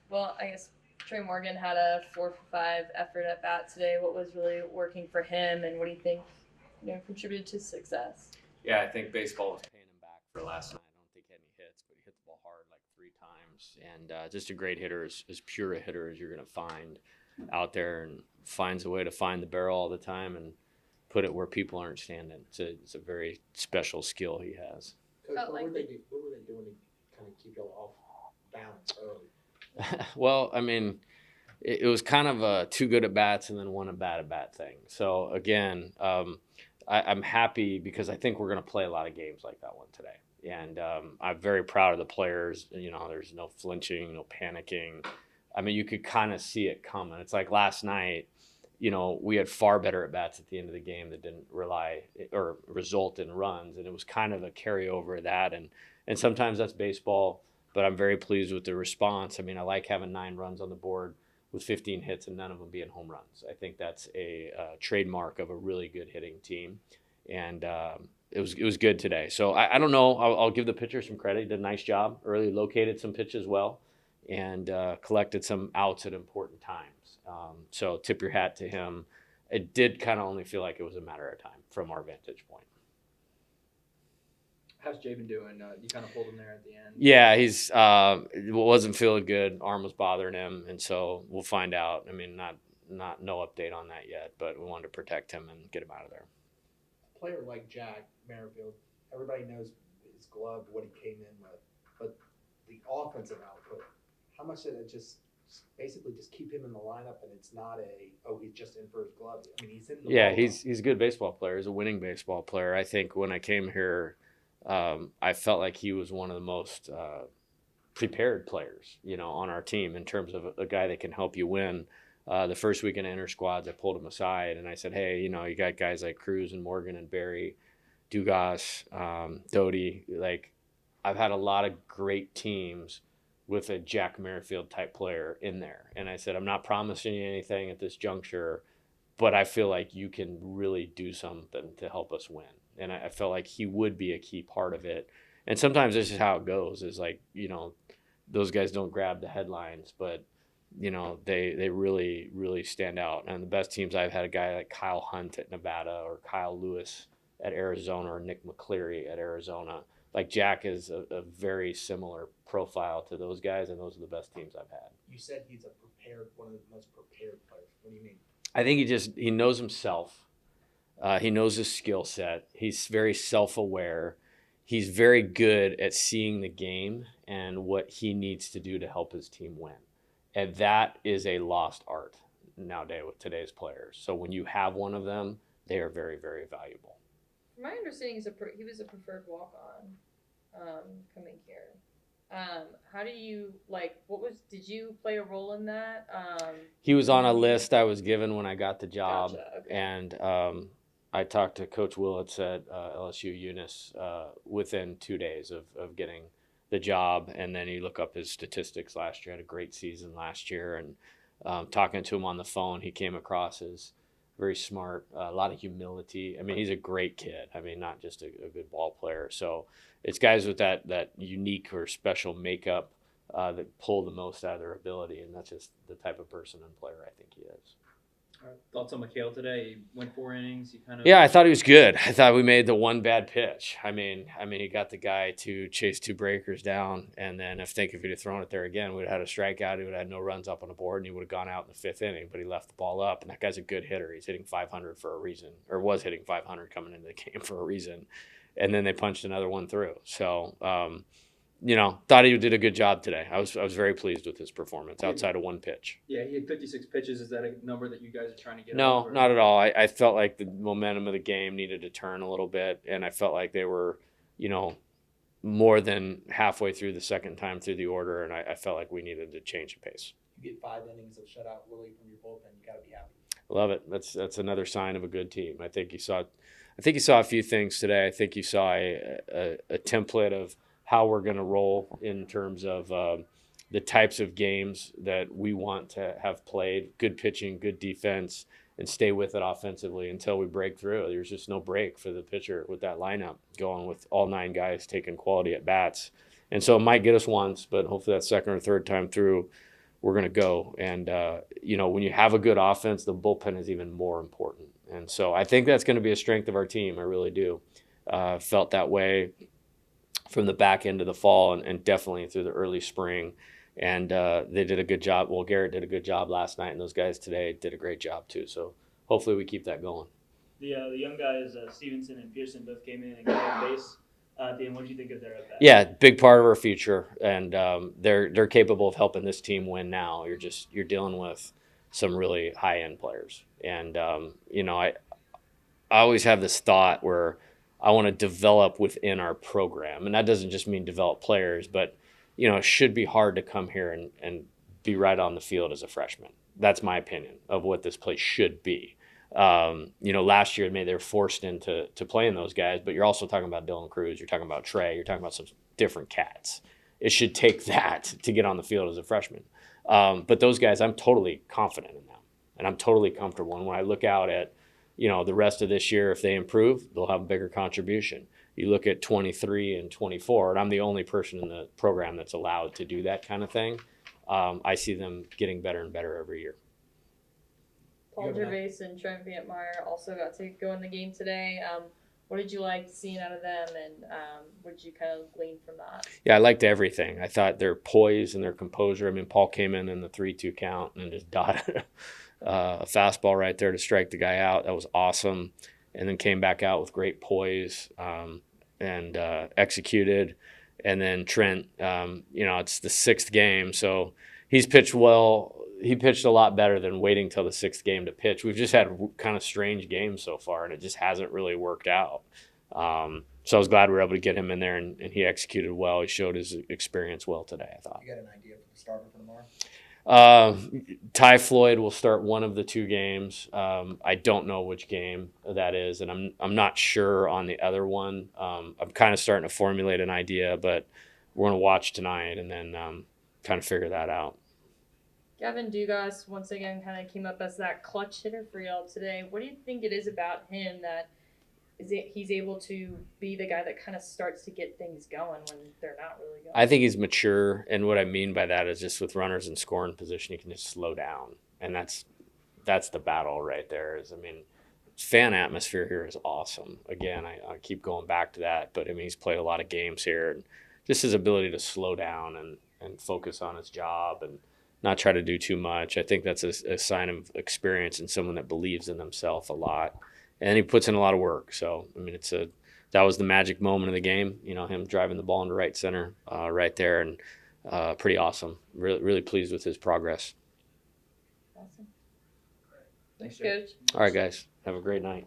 Well, I guess Trey Morgan had a 4 for 5 effort at bat today. What was really working for him, and what do you think, contributed to success? Yeah, I think baseball was paying him back for last night. I don't think he had any hits, but he hit the ball hard like 3 times. And just a great hitter, as pure a hitter as you're going to find out there, and finds a way to find the barrel all the time and put it where people aren't standing. It's a very special skill he has. Coach, Felt what like were they doing to kind of keep y'all off balance early? Well, I mean, it was kind of a 2 good at bats and then 1 bad at bat thing. So again, I'm happy because I think we're going to play a lot of games like that one today. And I'm very proud of the players. There's no flinching, no panicking. I mean, you could kind of see it coming. It's like last night, we had far better at bats at the end of the game that didn't rely or result in runs. And it was kind of a carryover of that. And sometimes that's baseball, but I'm very pleased with the response. I mean, I like having 9 runs on the board with 15 hits and none of them being home runs. I think that's a trademark of a really good hitting team. And it was good today. So I don't know. I'll give the pitcher some credit. He did a nice job early, located some pitches well, and collected some outs at important times. So tip your hat to him. It did kind of only feel like it was a matter of time from our vantage point. How's Jay been doing? You kind of pulled him there at the end. Yeah, he's wasn't feeling good. Arm was bothering him, and so we'll find out. I mean, no update on that yet, but we wanted to protect him and get him out of there. A player like Jack Merrifield, everybody knows his glove, what he came in with, but the offensive output, how much did it just basically just keep him in the lineup, and it's not he's just in for his glove. I mean, he's in the Yeah, ball. he's a good baseball player. He's a winning baseball player. I think when I came here, I felt like he was one of the most prepared players, on our team in terms of a guy that can help you win. The first week in inter squads, I pulled him aside and I said, hey, you got guys like Cruz and Morgan and Barry, Dugas, Doty. Like, I've had a lot of great teams with a Jack Merrifield type player in there. And I said, I'm not promising you anything at this juncture, but I feel like you can really do something to help us win. And I felt like he would be a key part of it. And sometimes this is how it goes, is like, those guys don't grab the headlines, but, they really, really stand out. And the best teams, I've had a guy like Kyle Hunt at Nevada, or Kyle Lewis at Arizona, or Nick McCleary at Arizona. Like, Jack is a very similar profile to those guys, and those are the best teams I've had. You said he's one of the most prepared players. What do you mean? I think he knows himself. He knows his skill set. He's very self-aware. He's very good at seeing the game and what he needs to do to help his team win. And that is a lost art nowadays with today's players. So when you have one of them, they are very, very valuable. From my understanding, he was a preferred walk-on coming here. How do you did you play a role in that? He was on a list I was given when I got the job. Gotcha, okay. And I talked to Coach Willits at LSU Eunice within 2 days of getting the job. And then you look up his statistics last year. Had a great season last year. And talking to him on the phone, he came across as very smart, a lot of humility. I mean, he's a great kid. I mean, not just a good ball player. So it's guys with that unique or special makeup that pull the most out of their ability. And that's just the type of person and player I think he is. All right. Thoughts on McHale today? He went 4 innings. He kind of Yeah, I thought he was good. I thought we made the one bad pitch. I mean, he got the guy to chase 2 breakers down, and then if he'd have thrown it there again, we'd have had a strikeout. He would have had no runs up on the board, and he would have gone out in the 5th inning. But he left the ball up, and that guy's a good hitter. He's hitting 500 for a reason, or was hitting 500 coming into the game for a reason. And then they punched another one through. So, thought he did a good job today. I was very pleased with his performance outside of one pitch. Yeah, he had 56 pitches. Is that a number that you guys are trying to get No, over? not at all. I felt like the momentum of the game needed to turn a little bit, and I felt like they were, more than halfway through the second time through the order, and I felt like we needed to change the pace. You get 5 innings of shutout Willie from your bullpen, you got to be happy. Love it. That's another sign of a good team. I think you saw a few things today. I think you saw a template of how we're going to roll in terms of the types of games that we want to have played. Good pitching, good defense, and stay with it offensively until we break through. There's just no break for the pitcher with that lineup going with all 9 guys taking quality at bats. And so it might get us once, but hopefully that second or third time through, we're going to go. And, when you have a good offense, the bullpen is even more important. And so I think that's going to be a strength of our team. I really do. Felt that way from the back end of the fall and definitely through the early spring. And they did a good job. Well, Garrett did a good job last night, and those guys today did a great job too. So hopefully we keep that going. The young guys, Stevenson and Pearson, both came in and got on base at the end. What did you think of their at bat? Yeah, big part of our future, and they're capable of helping this team win now. You're dealing with some really high end players, and I always have this thought where I want to develop within our program, and that doesn't just mean develop players, but it should be hard to come here and be right on the field as a freshman. That's my opinion of what this place should be. Last year maybe they were forced into playing those guys, but you're also talking about Dylan Cruz, you're talking about Trey, you're talking about some different cats. It should take that to get on the field as a freshman. But those guys, I'm totally confident in them, and I'm totally comfortable. And when I look out at, the rest of this year, if they improve, they'll have a bigger contribution. You look at 23 and 24, and I'm the only person in the program that's allowed to do that kind of thing. I see them getting better and better every year. Paul Gervais and Trent Vietmeyer also got to go in the game today. What did you like seeing out of them, and what did you kind of glean from that? Yeah, I liked everything. I thought their poise and their composure. I mean, Paul came in the 3-2 count and just dotted a fastball right there to strike the guy out. That was awesome. And then came back out with great poise and executed. And then Trent, it's the sixth game, so he's pitched well. He pitched a lot better than waiting till the sixth game to pitch. We've just had kind of strange games so far, and it just hasn't really worked out. So I was glad we were able to get him in there, and he executed well. He showed his experience well today, I thought. You got an idea for the starter for tomorrow? Ty Floyd will start one of the two games. I don't know which game that is, and I'm not sure on the other one. I'm kind of starting to formulate an idea, but we're going to watch tonight and then kind of figure that out. Gavin Dugas once again kind of came up as that clutch hitter for y'all today. What do you think it is about him that he's able to be the guy that kind of starts to get things going when they're not really going? I think he's mature, and what I mean by that is just with runners in scoring position, you can just slow down, and that's the battle right there. Fan atmosphere here is awesome. Again, I keep going back to that, but he's played a lot of games here, and just his ability to slow down and focus on his job and not try to do too much. I think that's a sign of experience and someone that believes in themselves a lot. And he puts in a lot of work. So, that was the magic moment of the game, him driving the ball into right center right there, and pretty awesome. Really, really pleased with his progress. Awesome. Thanks, Coach. All right, guys. Have a great night.